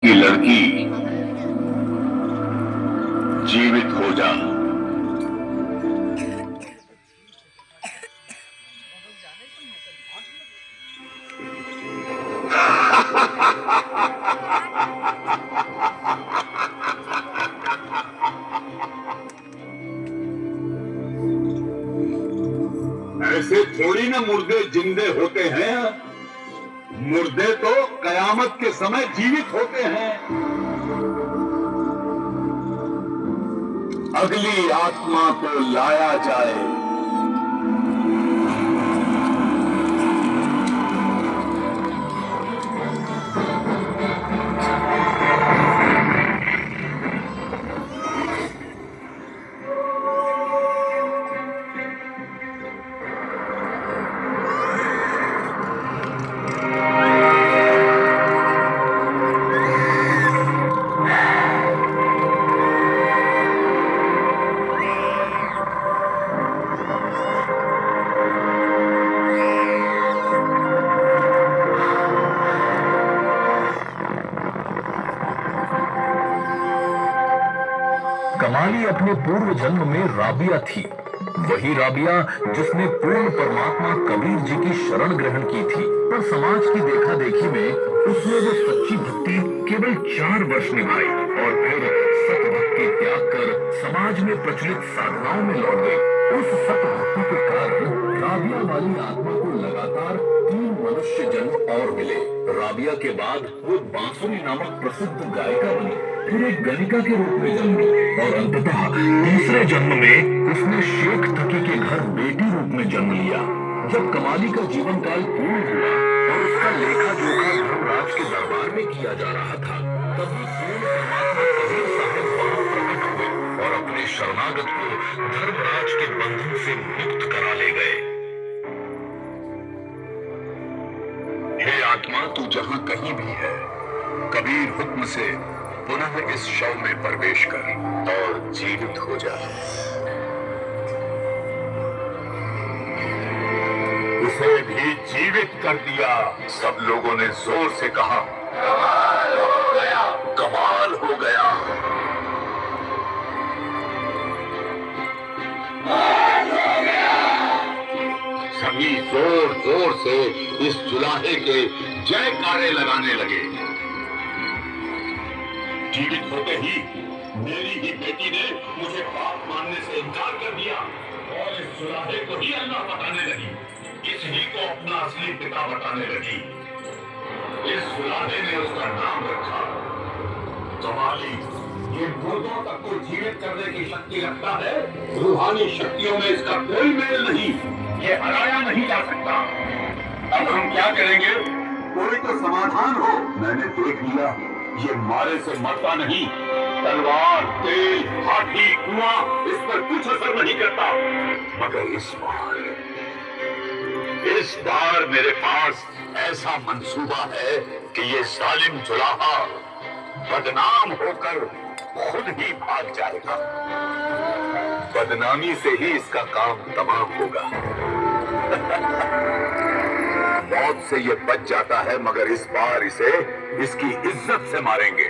की लड़की जीवित हो जा। ऐसे थोड़ी ना मुर्दे जिंदे होते हैं। मुर्दे तो कयामत के समय जीवित होते हैं। अगली आत्मा को लाया जाए। कमाली अपने पूर्व जन्म में राबिया थी। वही राबिया जिसने पूर्ण परमात्मा कबीर जी की शरण ग्रहण की थी, पर समाज की देखा देखी में उसने वो सच्ची भक्ति केवल 4 वर्ष निभाई और फिर सत भक्ति त्याग कर समाज में प्रचलित साधनाओं में लौट गई। उस सत भक्ति के कारण राबिया वाली आत्मा को लगातार 3 मनुष्य जन्म और मिले। राबिया के बाद वो बांसुरी नामक प्रसिद्ध गायिका बनी, फिर एक गणिका के रूप में जन्मी और अंततः तीसरे जन्म में उसने शेख तकी के घर बेटी रूप में जन्म लिया। जब कमाली का जीवन काल पूर्ण हुआ और उसका लेखा जोखा धर्मराज के दरबार में किया जा रहा था, तभी पूर्ण परमात्मा कबीर साहब वहां प्रकट हुए और अपने शरणागत को धर्मराज के बंधन से मुक्त करा ले गए। हे आत्मा, तू जहां कहीं भी है, कबीर हुक्म से पुनः इस शव में प्रवेश कर और जीवित हो जा। उसे भी जीवित कर दिया। सब लोगों ने जोर से कहा, कमाल हो गया, कमाल हो गया। सभी जोर जोर से इस जुलाहे के जयकारे लगाने लगे। जीवित होते ही मेरी ही बेटी ने मुझे बाप मानने से इनकार कर दिया और इस जुलाहे को ही अल्लाह बताने लगी। इसी को अपना असली पिता बताने लगी। इस जुलाहे ने उसका नाम रखा कमाली। ये मुर्दों तक को जीवित करने की शक्ति रखता है। रूहानी शक्तियों में इसका कोई मेल नहीं। ये हराया नहीं जा सकता। अब हम क्या करेंगे? कोई तो समाधान हो। मैंने देख लिया, ये मारे से मरता नहीं। तलवार, तेल, हाथी, कुआं, इस पर कुछ असर नहीं करता। मगर इस बार मेरे पास ऐसा मंसूबा है कि ये जालिम जुलाहा बदनाम होकर खुद ही भाग जाएगा। बदनामी से ही इसका काम तमाम होगा। मौत से ये बच जाता है, मगर इस बार इसे इसकी इज्जत से मारेंगे।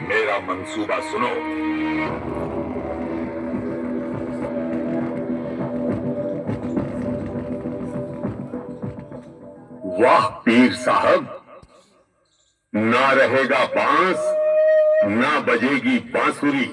मेरा मंसूबा सुनो। वाह पीर साहब, ना रहेगा बांस, ना बजेगी बांसुरी।